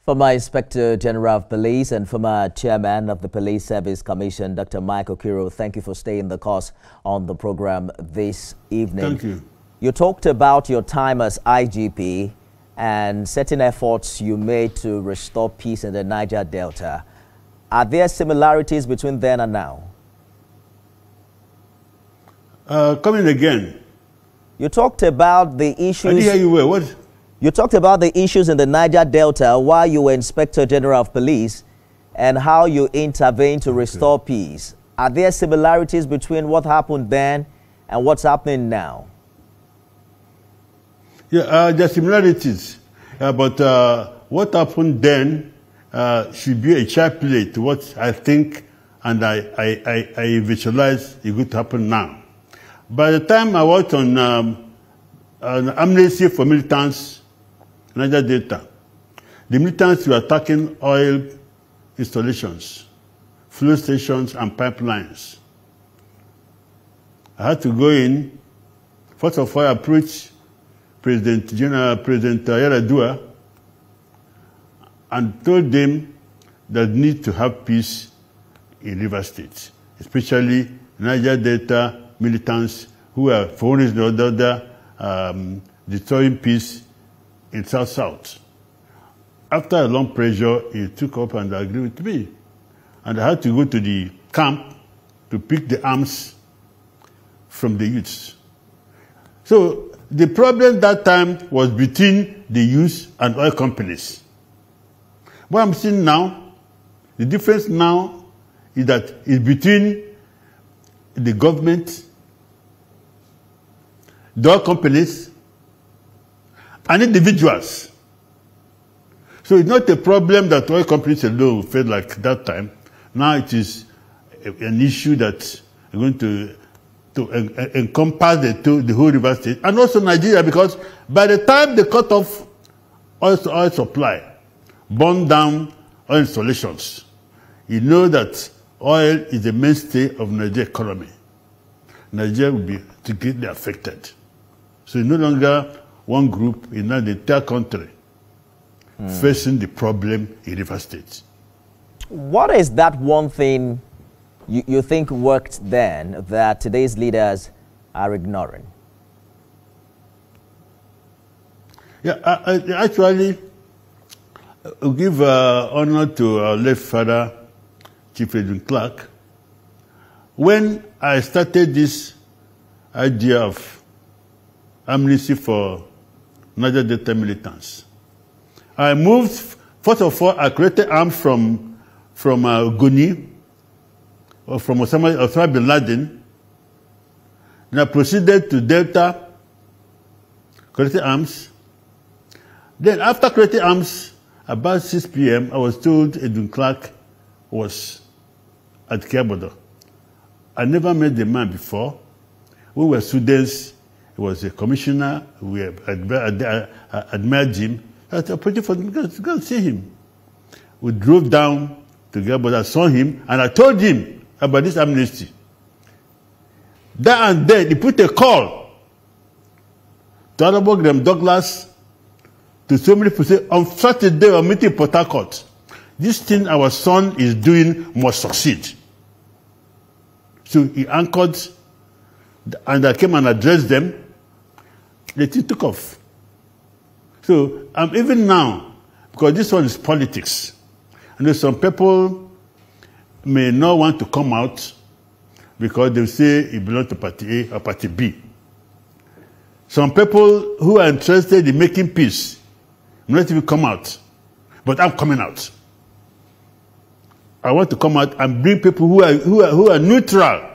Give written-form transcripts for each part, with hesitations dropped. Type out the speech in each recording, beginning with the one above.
Former Inspector General of Police and former Chairman of the Police Service Commission, Dr. Mike Okiro, thank you for staying the course on the program this evening. Thank you. You talked about your time as IGP and certain efforts you made to restore peace in the Niger Delta. Are there similarities between then and now? Coming again. You talked about the issues. I didn't hear you well. What? You talked about the issues in the Niger Delta while you were Inspector General of Police and how you intervened to restore peace. Are there similarities between what happened then and what's happening now? Yeah, there are similarities. But what happened then should be a child play to what I think and I visualize is going to happen now. By the time I worked on amnesty for militants, Niger Delta, the militants were attacking oil installations, fuel stations, and pipelines. I had to go in. First of all, I approached President Yaradua and told them that they need to have peace in River State, especially Niger Delta militants who are, for one reason or the other, destroying peace in South-South. After a long pressure, he took up and agreed with me. And I had to go to the camp to pick the arms from the youths. So the problem that time was between the youths and oil companies. What I'm seeing now, the difference now is that it's between the government, the oil companies, and individuals. So it's not a problem that oil companies alone felt like that time. Now it is an issue that's going to encompass the whole River State and also Nigeria, because by the time they cut off oil supply, burn down oil installations, you know that oil is the mainstay of Nigeria economy. Nigeria will be greatly affected. So it's no longer one group in the entire country facing the problem in River State. What is that one thing you think worked then that today's leaders are ignoring? Yeah, actually, I'll give honor to our late father, Chief Edwin Clark. When I started this idea of amnesty for Niger Delta militants, I moved, first of all, I created arms from Goni, or from Osama bin Laden. Then I proceeded to Delta, created arms. Then after creating arms, about 6 p.m., I was told Edwin Clark was at Kiabodo. I never met the man before. We were students. He was a commissioner. We admired him. I had the opportunity for me to go and see him. We drove down to Kiabodo. I saw him, and I told him about this amnesty. That and then he put a call to Honorable Graham Douglas, to so many people, say, on Saturday we're meeting in Port Harcourt. This thing our son is doing must succeed. So he anchored, and I came and addressed them. The thing took off. So even now, because this one is politics, and some people may not want to come out because they say it belongs to Party A or Party B. Some people who are interested in making peace will not even come out. But I'm coming out. I want to come out and bring people who are neutral.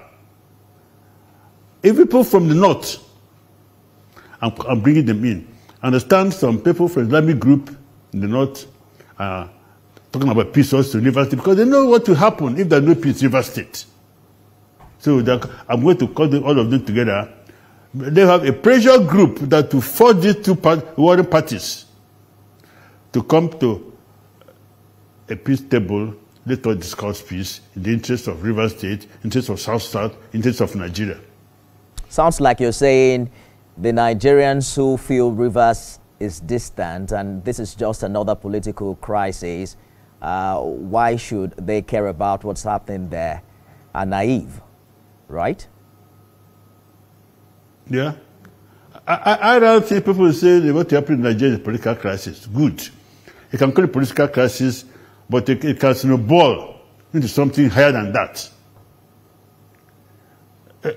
If people from the north, I'm bringing them in. I understand some people from Islamic group in the north are talking about peace also in River State because they know what will happen if there's no peace in River State. So I'm going to call all of them together. They have a pressure group that will force these two warring parties to come to a peace table. Let us discuss peace in the interest of River State, in the interest of South-South, in the interest of Nigeria. Sounds like you're saying the Nigerians who feel Rivers is distant and this is just another political crisis, why should they care about what's happening there? Are naive, right? Yeah. I don't think people say what happened in Nigeria is a political crisis. Good. You can call it political crisis, but it can snowball into something higher than that.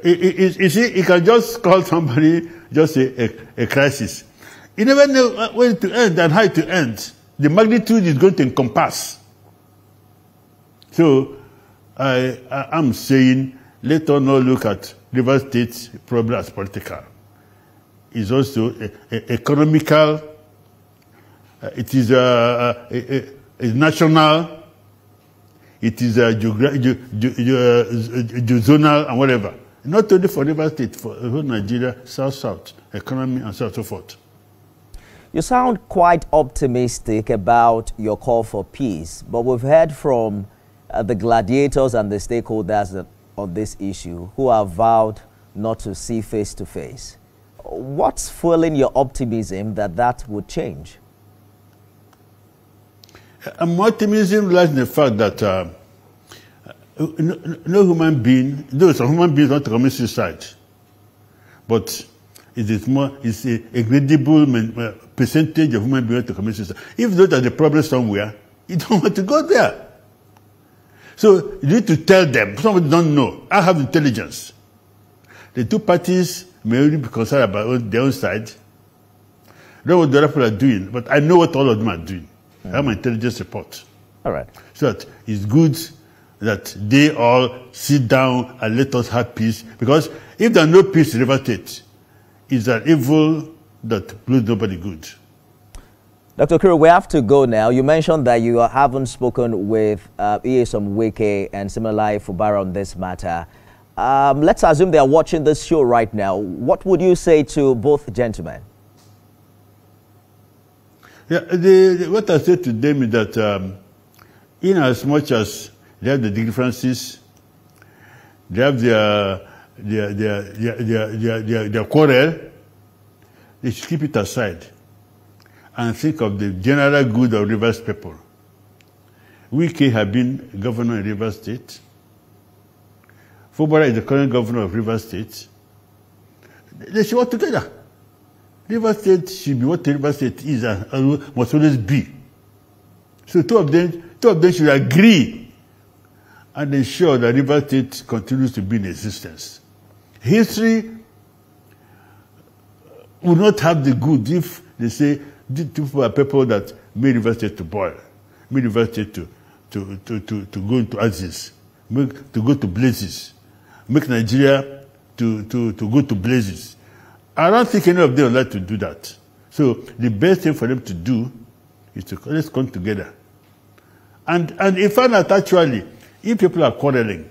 You see, you can just call somebody just a crisis. You never know when to end and how to end. The magnitude is going to encompass. So I'm saying, let us not look at River State's problem as political. It's also economical. It is national. It is zonal and whatever. Not only for River State, for whole Nigeria, South, economy, and so on and so forth. You sound quite optimistic about your call for peace, but we've heard from the gladiators and the stakeholders on this issue who have vowed not to see face to face. What's fueling your optimism that would change? My optimism lies in the fact that no human being, though some human beings want to commit suicide, but it's a credible percentage of human beings want to commit suicide. If those are the problem somewhere, you don't want to go there. So you need to tell them. Somebody don't know. I have intelligence. The two parties may only be concerned about their own side. I don't know what the other people are doing, but I know what all of them are doing. I have my intelligence report. All right. So that it's good that they all sit down and let us have peace. Because if there are no peace in River State, it's an evil that blows nobody good. Dr. Okiro, we have to go now. You mentioned that you haven't spoken with Nyesom, Wike, and similarly Fubara on this matter. Let's assume they are watching this show right now. What would you say to both gentlemen? Yeah, what I say to them is that in as much as they have the differences, they have their quarrel, they should keep it aside and think of the general good of Rivers people. Wike have been governor in Rivers State. Fubara is the current governor of Rivers State. They should work together. Rivers State should be what Rivers State is and must always be. So two of them should agree and ensure that Rivers State continues to be in existence. History will not have the good if they say these people are people that made Rivers State to boil, made Rivers State to go into ashes, to go to blazes, make Nigeria to go to blazes. I don't think any of them would like to do that. So the best thing for them to do is to let's come together. And in fact, that actually, if people are quarreling,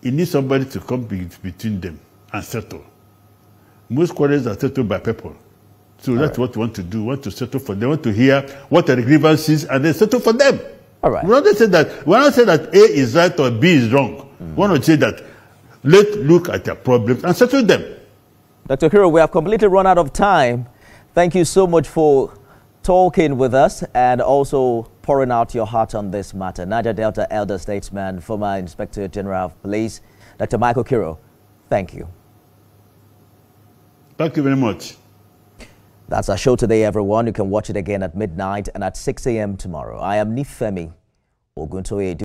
you need somebody to come between them and settle. Most quarrels are settled by people. So that's what we want to do. We want to settle for them. They want to hear what are the grievances and then settle for them. All right. We don't say that A is right or B is wrong. We want to say that let's look at their problems and settle them. Dr. Okiro, we have completely run out of time. Thank you so much for talking with us and also pouring out your heart on this matter. Niger Delta elder statesman, former Inspector General of Police, Dr. Michael Okiro, thank you. Thank you very much. That's our show today, everyone. You can watch it again at midnight and at 6 a.m. tomorrow. I am Nifemi Oguntoye.